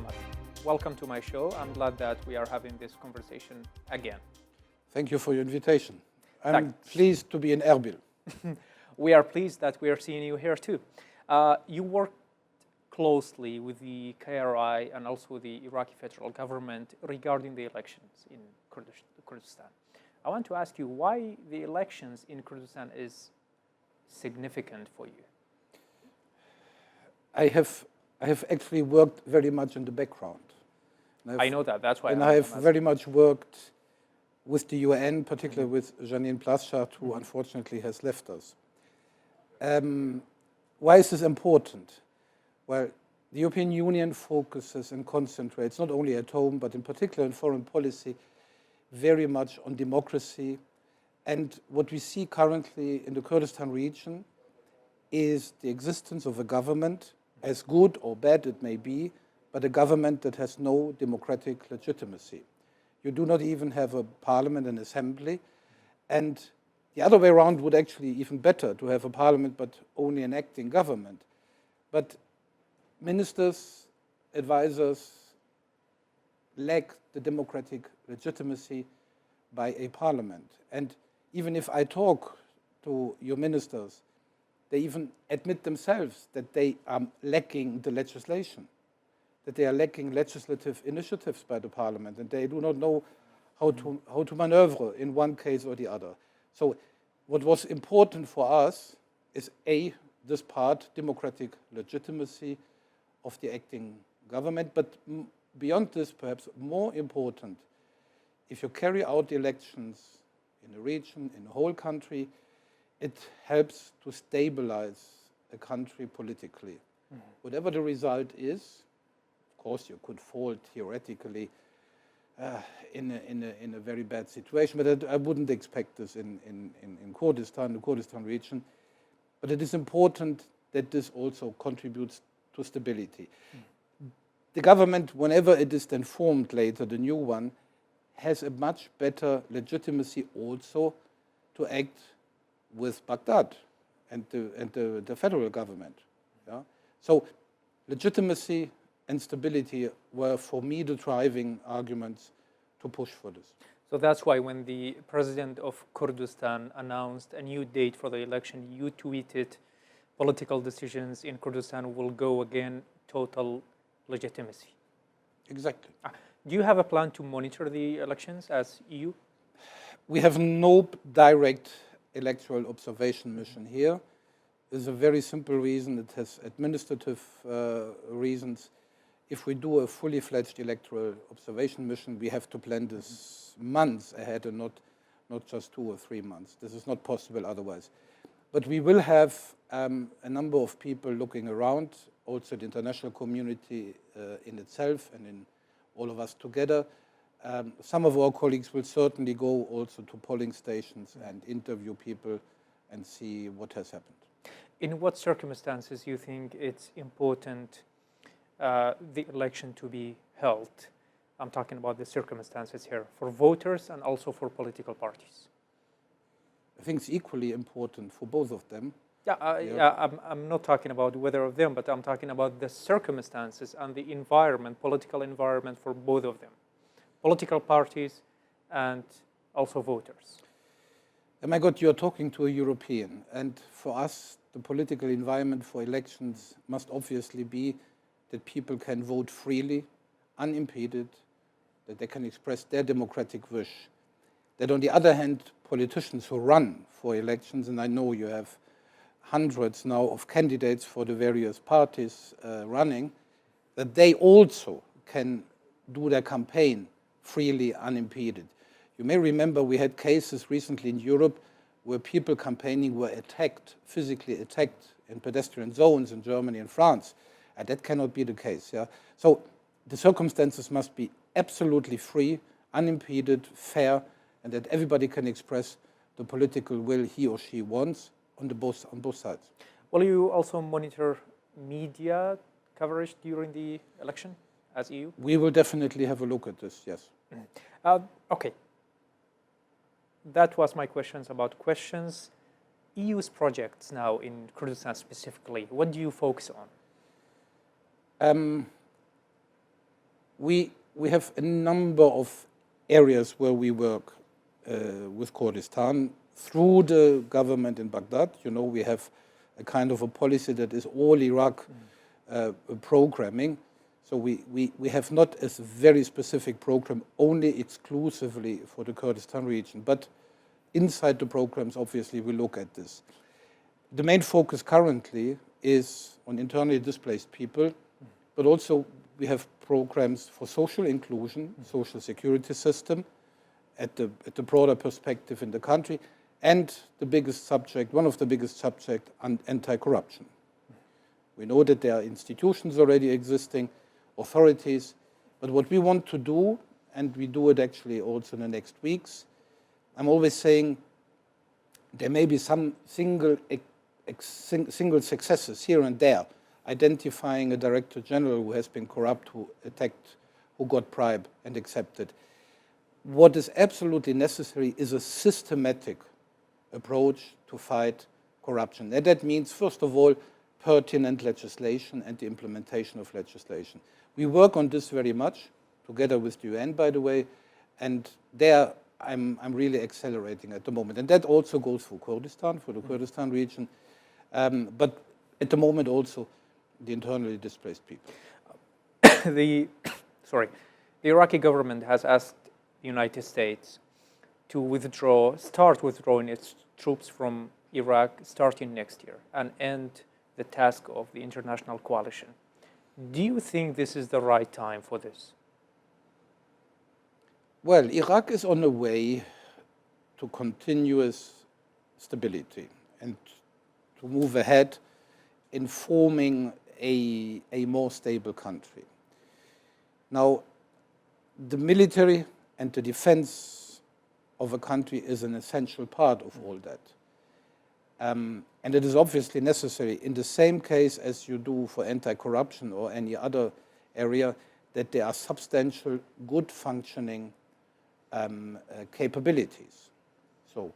Thomas. Welcome to my show. I'm glad that we are having this conversation again. Thank you for your invitation. I'm pleased to be in Erbil. We are pleased that we are seeing you here too. You worked closely with the KRI and also the Iraqi federal government regarding the elections in Kurdistan. I want to ask you why the elections in Kurdistan is significant for you. I have actually worked very much in the background. I know that. That's why. And I have very much worked with the UN, particularly with Janine Plaschaert, who unfortunately has left us. Why is this important? Well, the European Union focuses and concentrates, not only at home, but in particular in foreign policy, very much on democracy. And what we see currently in the Kurdistan region is the existence of a government, as good or bad it may be, but a government that has no democratic legitimacy. You do not even have a parliament and assembly. And the other way around would actually even better, to have a parliament but only an acting government. But ministers, advisors lack the democratic legitimacy by a parliament. And even if I talk to your ministers, they even admit themselves that they are lacking the legislation, that they are lacking legislative initiatives by the parliament, and they do not know how to maneuver in one case or the other. So what was important for us is this part, democratic legitimacy of the acting government, but beyond this, perhaps more important, if you carry out the elections in a region, in a whole country, it helps to stabilize a country politically. Whatever the result is, of course, you could fall theoretically in a very bad situation, but I wouldn't expect this in Kurdistan, the Kurdistan region. But it is important that this also contributes to stability. The government, whenever it is then formed later, the new one, has a much better legitimacy also to act with Baghdad and the federal government. Yeah? So legitimacy and stability were, for me, the driving arguments to push for this. So that's why when the president of Kurdistan announced a new date for the election, you tweeted, political decisions in Kurdistan will go again, total legitimacy. Exactly. Do you have a plan to monitor the elections as EU? We have no direct electoral observation mission here. There's a very simple reason. It has administrative reasons. If we do a fully fledged electoral observation mission, we have to plan this months ahead and not just 2 or 3 months. This is not possible otherwise. But we will have a number of people looking around, also the international community in itself and in all of us together. Some of our colleagues will certainly go also to polling stations and interview people and see what has happened. In what circumstances do you think it's important the election to be held? I'm talking about the circumstances here for voters and also for political parties. I think it's equally important for both of them. I'm not talking about whether of them, but I'm talking about the circumstances and the environment, political environment for both of them. Political parties and also voters. My God, you're talking to a European, and for us, the political environment for elections must obviously be that people can vote freely, unimpeded, that they can express their democratic wish. That on the other hand, politicians who run for elections, and I know you have hundreds now of candidates for the various parties running, that they also can do their campaign freely, unimpeded. You may remember we had cases recently in Europe where people campaigning were attacked, physically attacked in pedestrian zones in Germany and France. And that cannot be the case. Yeah? So the circumstances must be absolutely free, unimpeded, fair, and that everybody can express the political will he or she wants on both sides. Will you also monitor media coverage during the election as EU? We will definitely have a look at this, yes. Okay. That was my questions about questions. EU's projects now in Kurdistan specifically, what do you focus on? we have a number of areas where we work with Kurdistan through the government in Baghdad. You know, we have a kind of a policy that is all Iraq programming. So we have not a very specific program only exclusively for the Kurdistan region. But inside the programs, obviously, we look at this. The main focus currently is on internally displaced people, but also we have programs for social inclusion, social security system, at the broader perspective in the country, and the biggest subject, one of the biggest subjects, anti-corruption. We know that there are institutions already existing, authorities, but what we want to do, and we do it actually also in the next weeks, I'm always saying there may be some single successes here and there, identifying a director general who has been corrupt, who attacked, who got bribe and accepted. What is absolutely necessary is a systematic approach to fight corruption. And that means, first of all, pertinent legislation and the implementation of legislation. We work on this very much, together with the UN, by the way, and there I'm really accelerating at the moment. And that also goes for Kurdistan, for the Kurdistan region, but at the moment also the internally displaced people. The Iraqi government has asked the United States to start withdrawing its troops from Iraq starting next year and end the task of the international coalition. Do you think this is the right time for this? Well, Iraq is on a way to continuous stability and to move ahead in forming a more stable country. Now, the military and the defense of a country is an essential part of all that. And it is obviously necessary, in the same case as you do for anti-corruption or any other area, that there are substantial, good functioning capabilities. So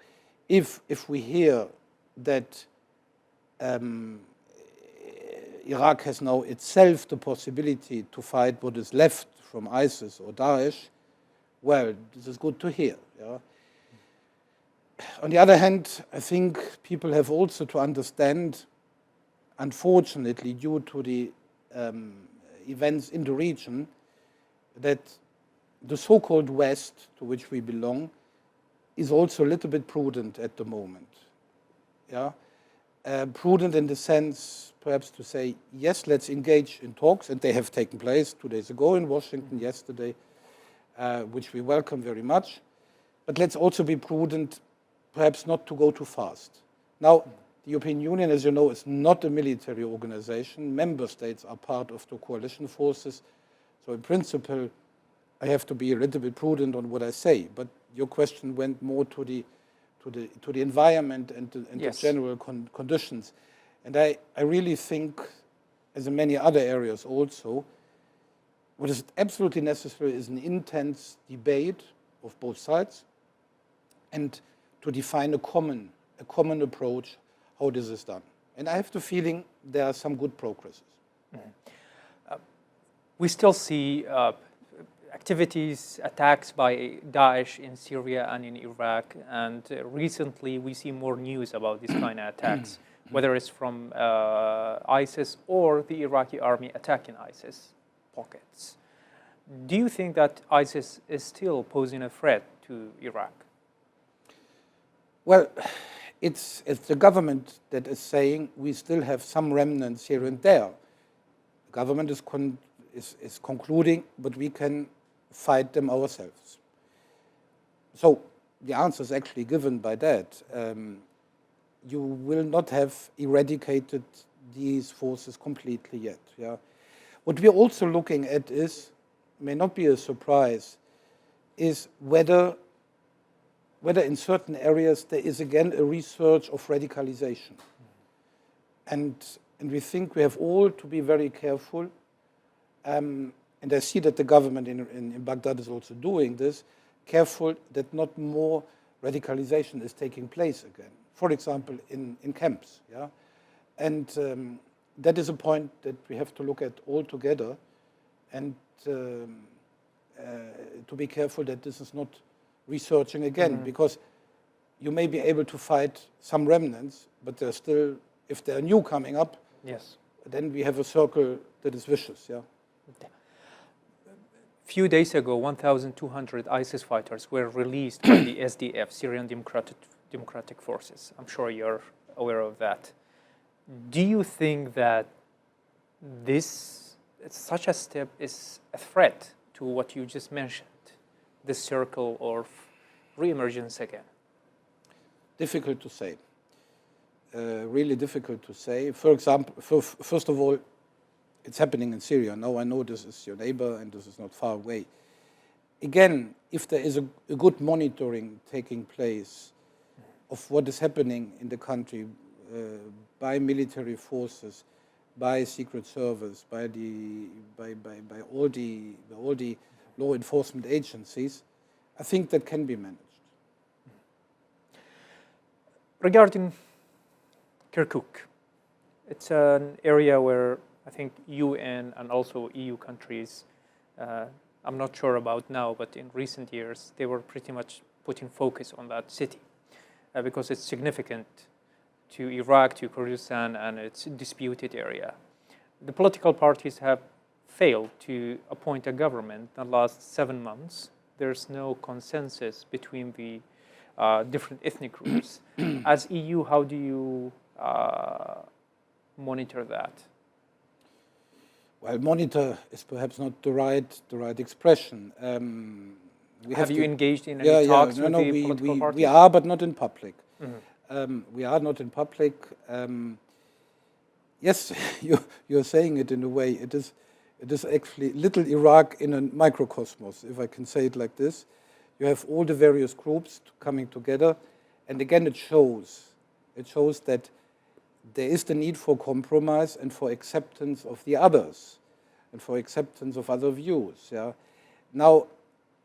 if we hear that Iraq has now itself the possibility to fight what is left from ISIS or Daesh, well, this is good to hear. Yeah? On the other hand, I think people have also to understand, unfortunately, due to the events in the region, that the so-called West, to which we belong, is also a little bit prudent at the moment. Yeah? Prudent in the sense, perhaps to say, yes, let's engage in talks, and they have taken place 2 days ago in Washington, yesterday, which we welcome very much. But let's also be prudent, perhaps not to go too fast. Now, the European Union, as you know, is not a military organization. Member states are part of the coalition forces. So in principle, I have to be a little bit prudent on what I say. But your question went more to the environment and yes, the general conditions. And I really think, as in many other areas also, what is absolutely necessary is an intense debate of both sides and to define a common approach how this is done. And I have the feeling there are some good progresses. Mm-hmm. We still see activities, attacks by Daesh in Syria and in Iraq, and recently we see more news about these kind of attacks, whether it's from ISIS or the Iraqi army attacking ISIS pockets. Do you think that ISIS is still posing a threat to Iraq? Well, it's the government that is saying we still have some remnants here and there. The government is concluding, but we can fight them ourselves. So the answer is actually given by that. You will not have eradicated these forces completely yet. Yeah? What we're also looking at is, may not be a surprise, is whether in certain areas there is again a resurge of radicalization. And we think we have all to be very careful. And I see that the government in Baghdad is also doing this, careful that not more radicalization is taking place again. For example, in camps. Yeah? And that is a point that we have to look at all together. And to be careful that this is not resurging again, because you may be able to fight some remnants, but there's still, if there are new coming up, Yes. then we have a circle that is vicious. Yeah. Few days ago, 1,200 ISIS fighters were released by the SDF, Syrian Democratic Forces. I'm sure you're aware of that. Do you think that such a step is a threat to what you just mentioned, this circle of re-emergence again? Difficult to say. Really difficult to say. For example, first of all, it's happening in Syria. Now I know this is your neighbor and this is not far away. Again, if there is a good monitoring taking place of what is happening in the country by military forces, by Secret Service, by all the law enforcement agencies, I think that can be managed. Regarding Kirkuk, it's an area where I think UN and also EU countries, I'm not sure about now, but in recent years, they were pretty much putting focus on that city because it's significant to Iraq, to Kurdistan, and it's a disputed area. The political parties have failed to appoint a government in the last 7 months. There's no consensus between the different ethnic groups. As EU, how do you monitor that? Well, monitor is perhaps not the right expression. Have you engaged in any talks with the political parties? We are, but not in public. Mm-hmm. We are not in public. Yes, you're saying it in a way. It is actually little Iraq in a microcosmos, if I can say it like this. You have all the various groups coming together, and again it shows that there is the need for compromise and for acceptance of the others and for acceptance of other views. Yeah. Now,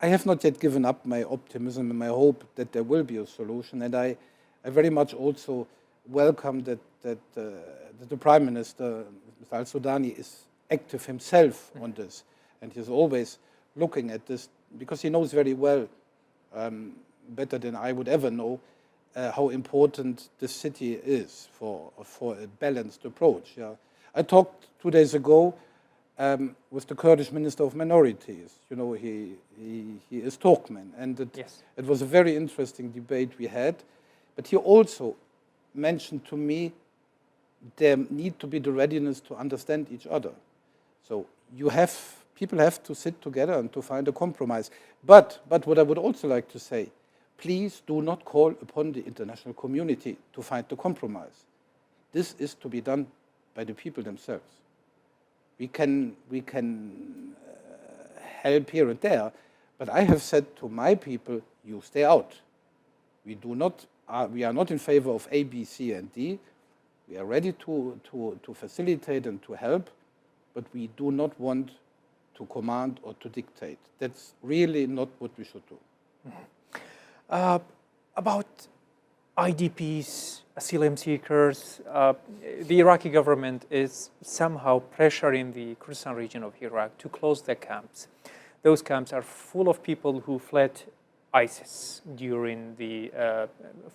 I have not yet given up my optimism and my hope that there will be a solution, and I very much also welcome that the Prime Minister, Mr. al-Sudani, is active himself on this, and he's always looking at this because he knows very well, better than I would ever know, how important this city is for a balanced approach. Yeah. I talked 2 days ago with the Kurdish Minister of Minorities. You know, he is Turkmen, and it was a very interesting debate we had. But he also mentioned to me there need to be the readiness to understand each other. So people have to sit together and to find a compromise. But what I would also like to say, please do not call upon the international community to find the compromise. This is to be done by the people themselves. We can help here and there, but I have said to my people, you stay out. We are not in favor of A, B, C, and D. We are ready to facilitate and to help, but we do not want to command or to dictate. That's really not what we should do. Mm-hmm. About IDPs, asylum seekers, the Iraqi government is somehow pressuring the Kurdistan region of Iraq to close their camps. Those camps are full of people who fled ISIS during the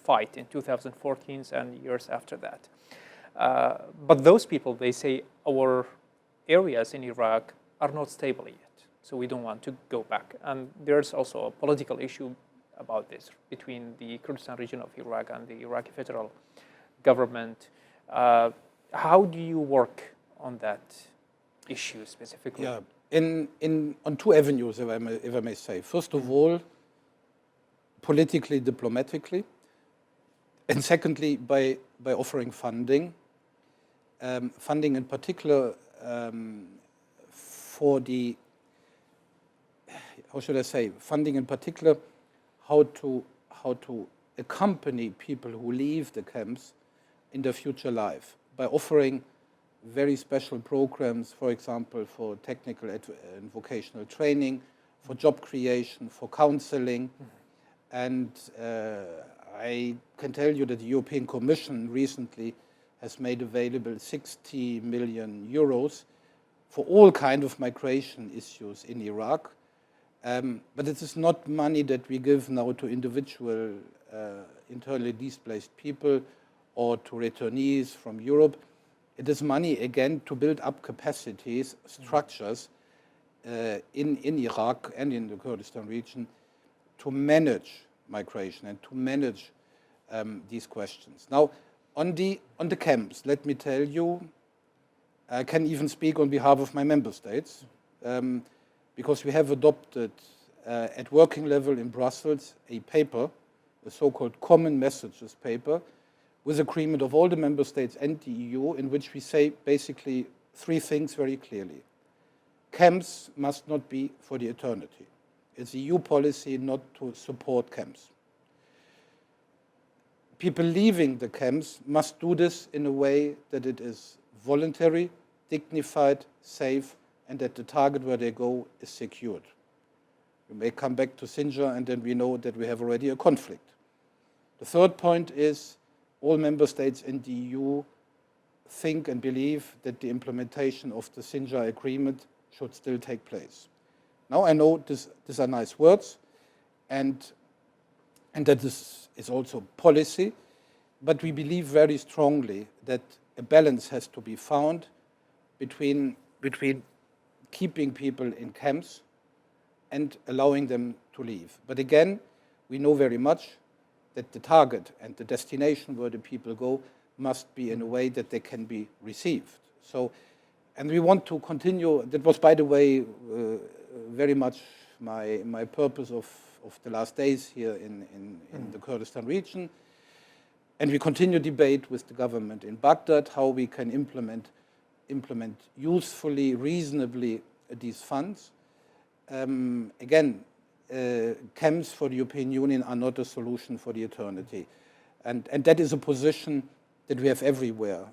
fight in 2014 and years after that. But those people, they say, our areas in Iraq are not stable yet, so we don't want to go back. And there's also a political issue about this between the Kurdistan region of Iraq and the Iraqi federal government. How do you work on that issue specifically? Yeah, on two avenues, if I may say. First of all, politically, diplomatically, and secondly, by offering funding. Funding in particular for the, how should I say, funding in particular how to accompany people who leave the camps in their future life by offering very special programs, for example, for technical and vocational training, for job creation, for counseling. And I can tell you that the European Commission recently has made available 60 million euros for all kinds of migration issues in Iraq. But it is not money that we give now to individual internally displaced people or to returnees from Europe. It is money, again, to build up capacities, structures in Iraq and in the Kurdistan region to manage migration and to manage these questions. Now, on the camps, let me tell you, I can even speak on behalf of my member states, because we have adopted at working level in Brussels a paper, a so-called common messages paper, with agreement of all the member states and the EU, in which we say basically three things very clearly. Camps must not be for the eternity. It's EU policy not to support camps. People leaving the camps must do this in a way that it is voluntary, dignified, safe, and that the target where they go is secured. We may come back to Sinjar, and then we know that we have already a conflict. The third point is all member states in the EU think and believe that the implementation of the Sinjar agreement should still take place. Now I know these are nice words, and that this is also policy, but we believe very strongly that a balance has to be found between keeping people in camps and allowing them to leave. But again, we know very much that the target and the destination where the people go must be in a way that they can be received. So, and we want to continue. That was, by the way, very much my purpose of the last days here in the Kurdistan region. And we continue debate with the government in Baghdad how we can implement usefully, reasonably these funds. Again, camps for the European Union are not a solution for the eternity. And that is a position that we have everywhere.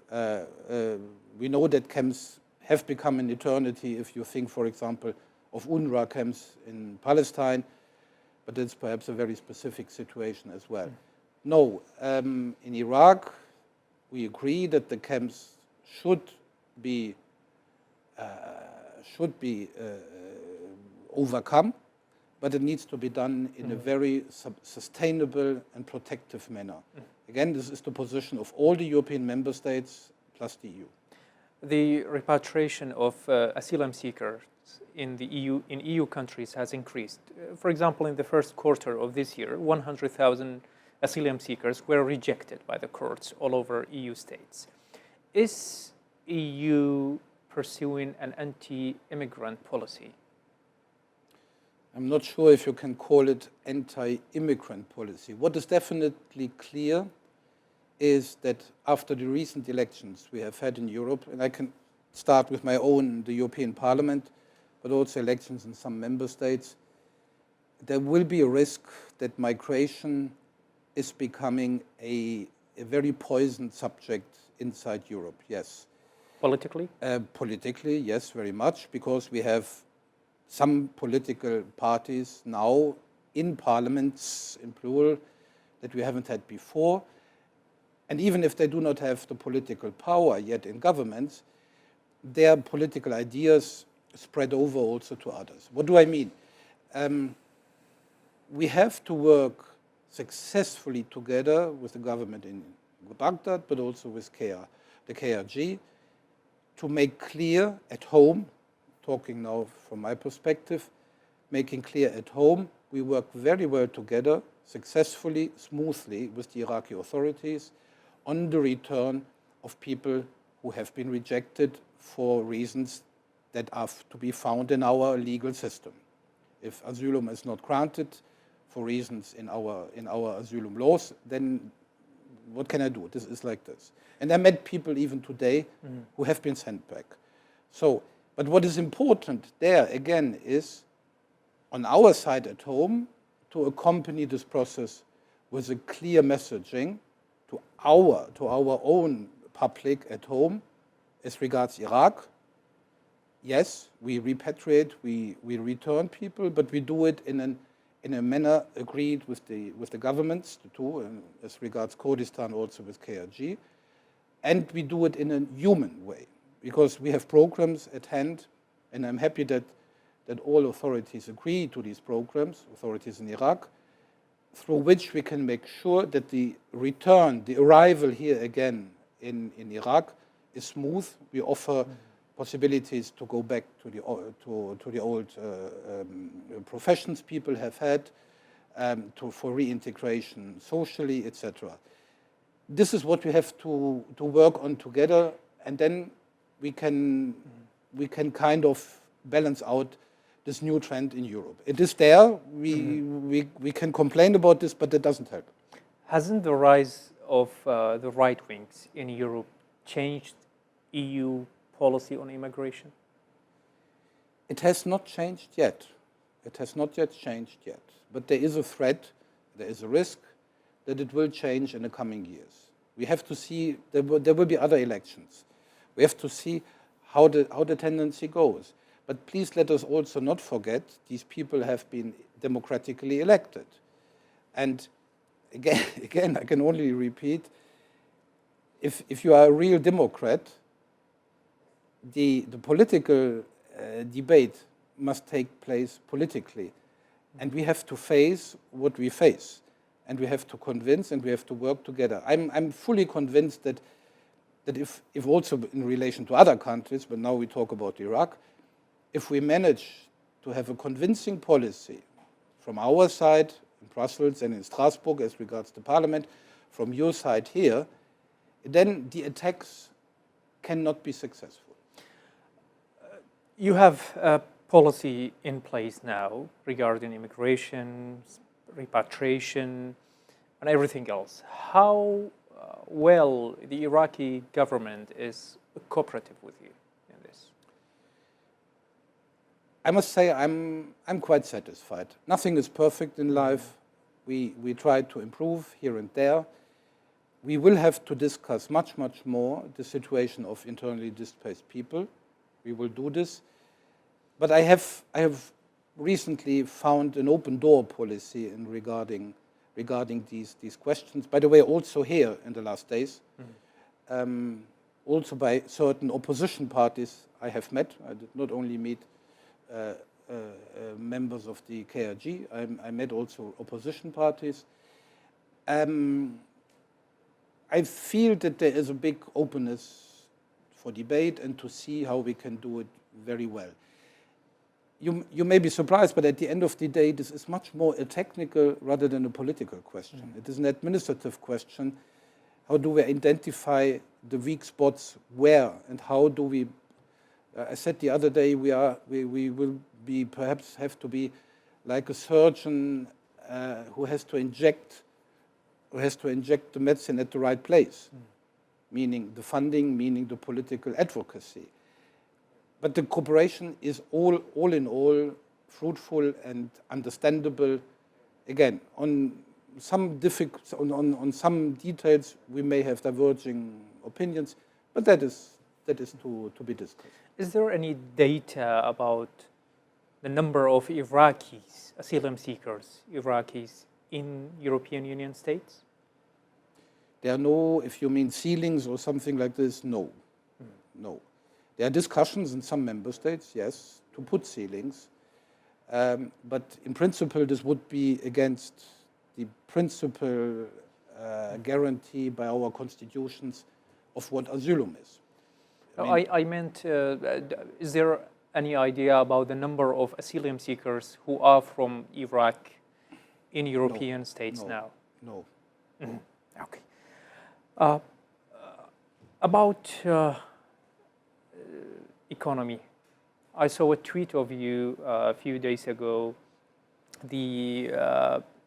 We know that camps have become an eternity if you think, for example, of UNRWA camps in Palestine, but it's perhaps a very specific situation as well. No, in Iraq, we agree that the camps should be overcome, but it needs to be done in a very sustainable and protective manner. Again, this is the position of all the European member states plus the EU. The repatriation of asylum seekers in the EU countries has increased. For example, in the first quarter of this year, 100,000 asylum seekers were rejected by the courts all over EU states. Is EU pursuing an anti-immigrant policy? I'm not sure if you can call it anti-immigrant policy. What is definitely clear is that after the recent elections we have had in Europe, and I can start with my own, the European Parliament, but also elections in some member states, there will be a risk that migration is becoming a very poisoned subject inside Europe, yes. Politically? Politically, yes, very much, because we have some political parties now in parliaments, in plural, that we haven't had before. And even if they do not have the political power yet in governments, their political ideas spread over also to others. What do I mean? We have to work successfully together with the government in Baghdad, but also with the KRG, to make clear at home, talking now from my perspective, making clear at home, we work very well together, successfully, smoothly with the Iraqi authorities on the return of people who have been rejected for reasons that are to be found in our legal system. If asylum is not granted for reasons in our asylum laws, then what can I do? This is like this. And I met people even today who have been sent back. So, but what is important there, again, is on our side at home to accompany this process with a clear messaging to our own public at home as regards Iraq. Yes, we repatriate, we return people, but we do it in a manner agreed with the governments, the two, and as regards Kurdistan also with KRG, and we do it in a human way, because we have programs at hand, and I'm happy that that all authorities agree to these programs, authorities in Iraq, through which we can make sure that the return, the arrival here again in Iraq is smooth. We offer possibilities to go back to the old professions people have had, for reintegration socially, etc. This is what we have to work on together, and then we can kind of balance out this new trend in Europe. It is there. We can complain about this, but that doesn't help. Hasn't the rise of the right wings in Europe changed EU policy on immigration? It has not changed yet. It has not yet changed yet. But there is a threat, there is a risk that it will change in the coming years. We have to see, there will be other elections. We have to see how the tendency goes. But please let us also not forget these people have been democratically elected. And again, I can only repeat, if you are a real Democrat, the political debate must take place politically. And we have to face what we face. And we have to convince and we have to work together. I'm fully convinced that if also in relation to other countries, but now we talk about Iraq, if we manage to have a convincing policy from our side in Brussels and in Strasbourg as regards the Parliament, from your side here, then the attacks cannot be successful. You have a policy in place now regarding immigration, repatriation, and everything else. How well the Iraqi government is cooperative with you in this? I must say I'm quite satisfied. Nothing is perfect in life. We try to improve here and there. We will have to discuss much more the situation of internally displaced people. We will do this. But I have recently found an open door policy in regarding these questions. By the way, also here in the last days, also by certain opposition parties I have met. I did not only meet members of the KRG, I met also opposition parties. I feel that there is a big openness for debate and to see how we can do it very well. You may be surprised, but at the end of the day, this is much more a technical rather than a political question. It is an administrative question. How do we identify the weak spots where, and how do we? I said the other day we will be perhaps have to be like a surgeon who has to inject the medicine at the right place, meaning the funding, meaning the political advocacy. But the cooperation is all in all fruitful and understandable. Again, on some on some details we may have diverging opinions, but that is to be discussed. Is there any data about the number of Iraqis, asylum seekers, Iraqis in European Union states? There are no, if you mean ceilings or something like this, no. No. There are discussions in some member states, yes, to put ceilings. But in principle, this would be against the principle guarantee by our constitutions of what asylum is. I meant, is there any idea about the number of asylum seekers who are from Iraq in European states now? No. Okay. About economy, I saw a tweet of you a few days ago. The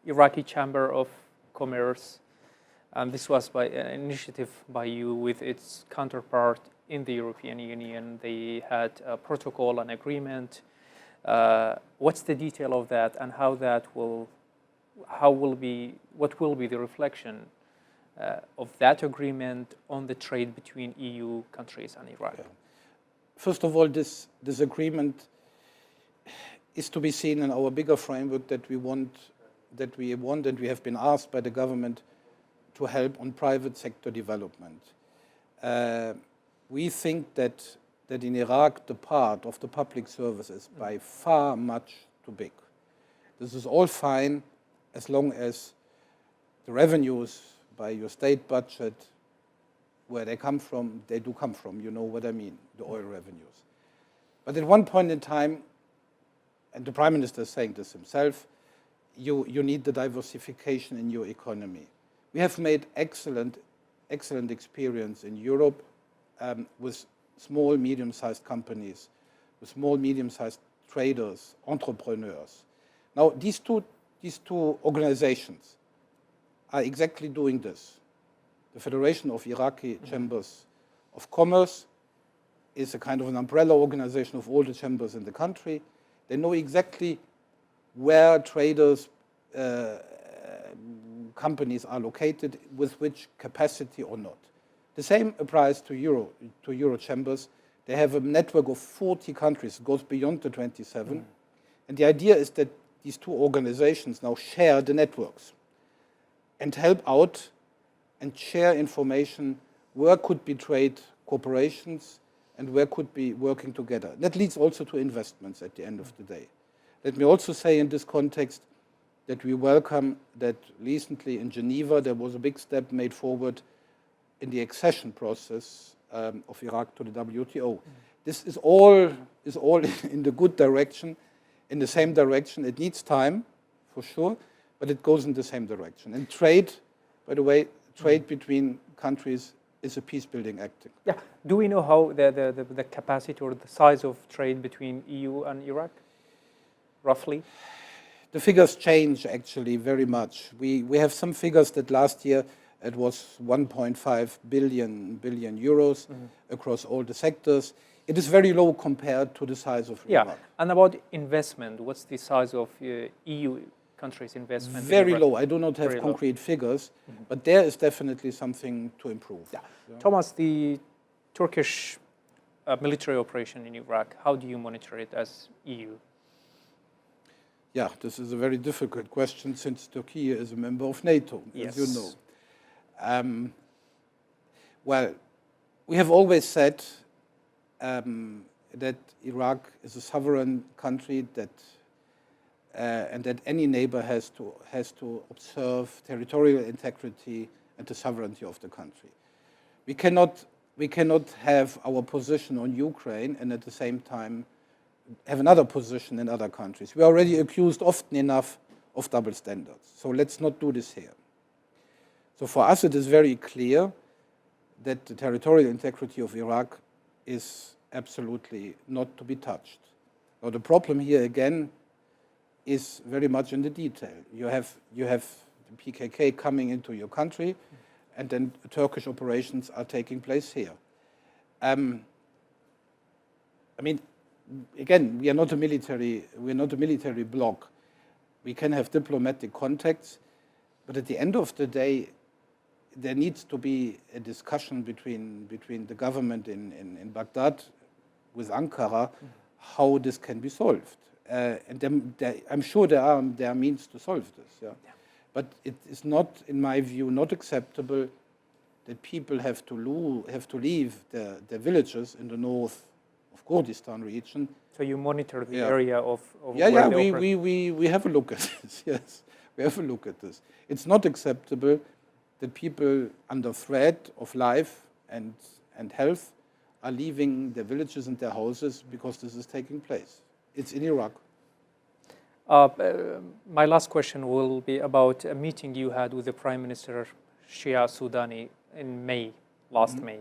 Iraqi Chamber of Commerce, and this was by an initiative by you with its counterpart in the European Union. They had a protocol, an agreement. What's the detail of that, and what will be the reflection of that agreement on the trade between EU countries and Iraq? Yeah. First of all, this agreement is to be seen in our bigger framework that we want, and we have been asked by the government to help on private sector development. We think that that in Iraq the part of the public service is by far much too big. This is all fine as long as the revenues by your state budget, where they come from, they do come from, you know what I mean, the oil revenues. But at one point in time, and the Prime Minister is saying this himself, you need the diversification in your economy. We have made excellent experience in Europe with small, medium-sized companies, with small, medium-sized traders, entrepreneurs. Now, these two organizations are exactly doing this. The Federation of Iraqi Chambers of Commerce is a kind of an umbrella organization of all the chambers in the country. They know exactly where traders, companies are located, with which capacity or not. The same applies to Euro chambers. They have a network of 40 countries, it goes beyond the 27. And the idea is that these two organizations now share the networks and help out and share information where could be trade cooperations and where could be working together. That leads also to investments at the end of the day. Let me also say in this context that we welcome that recently in Geneva there was a big step made forward in the accession process of Iraq to the WTO. This is all in the good direction, in the same direction. It needs time, for sure, but it goes in the same direction. And trade, by the way, trade between countries is a peace-building act. Yeah. Do we know how the capacity or the size of trade between EU and Iraq, roughly? The figures change actually very much. We have some figures that last year it was 1.5 billion euros across all the sectors. It is very low compared to the size of Iraq. Yeah, and about investment, what's the size of EU countries' investment? Very low. I do not have concrete figures, but there is definitely something to improve. Yeah. Thomas, the Turkish military operation in Iraq, how do you monitor it as EU? Yeah, this is a very difficult question since Turkey is a member of NATO, as you know. Well, we have always said that Iraq is a sovereign country and that any neighbor has to observe territorial integrity and the sovereignty of the country. We cannot have our position on Ukraine and at the same time have another position in other countries. We are already accused often enough of double standards. So let's not do this here. So for us, it is very clear that the territorial integrity of Iraq is absolutely not to be touched. Now, the problem here again is very much in the detail. You have the PKK coming into your country, and then Turkish operations are taking place here. I mean, again, we are not a military bloc. We can have diplomatic contacts, but at the end of the day, there needs to be a discussion between the government in Baghdad with Ankara how this can be solved. And I'm sure there are means to solve this. Yeah? Yeah. But it is not, in my view, not acceptable that people have to leave their villages in the north of Kurdistan region. So you monitor the area of where we have a look at this. Yes, we have a look at this. It's not acceptable that people under threat of life and health are leaving their villages and their houses because this is taking place. It's in Iraq. My last question will be about a meeting you had with the Prime Minister Shia Sudani in May, last May,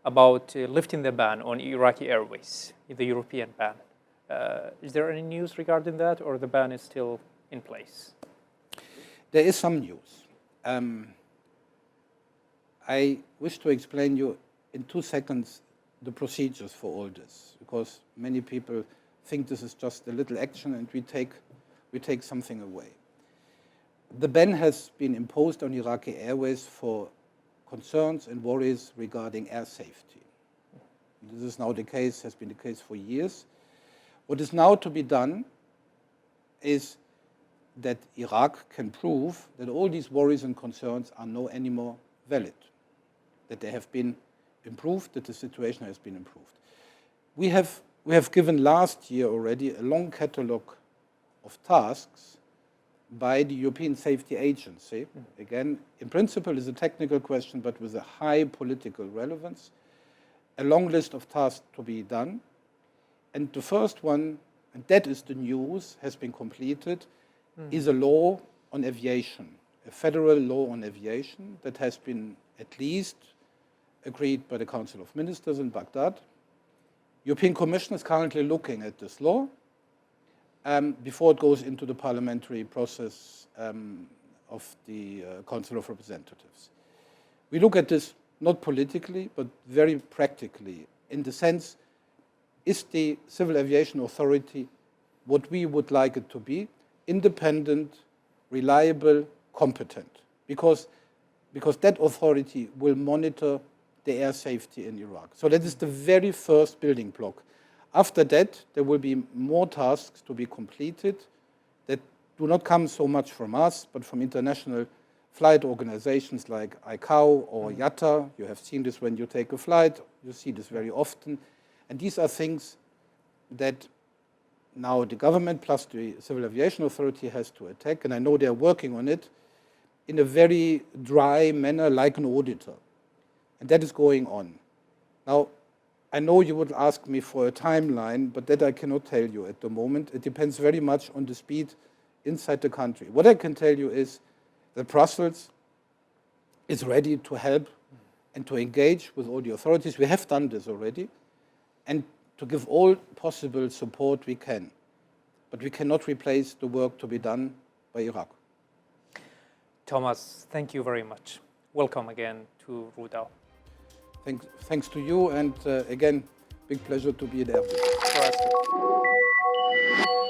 about lifting the ban on Iraqi Airways, the European ban. Is there any news regarding that, or the ban is still in place? There is some news. I wish to explain you in 2 seconds the procedures for all this, because many people think this is just a little action and we take something away. The ban has been imposed on Iraqi Airways for concerns and worries regarding air safety. This is now the case, has been the case for years. What is now to be done is that Iraq can prove that all these worries and concerns are no anymore valid, that they have been improved, that the situation has been improved. We have given last year already a long catalogue of tasks by the European Safety Agency. Again, in principle, is a technical question, but with a high political relevance. A long list of tasks to be done. And the first one, and that is the news, has been completed, is a law on aviation, a federal law on aviation that has been at least agreed by the Council of Ministers in Baghdad. European Commission is currently looking at this law before it goes into the parliamentary process of the Council of Representatives. We look at this not politically, but very practically, in the sense, is the Civil Aviation Authority what we would like it to be? Independent, reliable, competent. Because that authority will monitor the air safety in Iraq. So that is the very first building block. After that, there will be more tasks to be completed that do not come so much from us, but from international flight organizations like ICAO or IATA. You have seen this when you take a flight. You see this very often. And these are things that now the government plus the Civil Aviation Authority has to attack. And I know they're working on it in a very dry manner, like an auditor. And that is going on. Now, I know you would ask me for a timeline, but that I cannot tell you at the moment. It depends very much on the speed inside the country. What I can tell you is that Brussels is ready to help and to engage with all the authorities. We have done this already, and to give all possible support we can. But we cannot replace the work to be done by Iraq. Thomas, thank you very much. Welcome again to Rudaw. Thanks to you, and again, big pleasure to be there. For us too.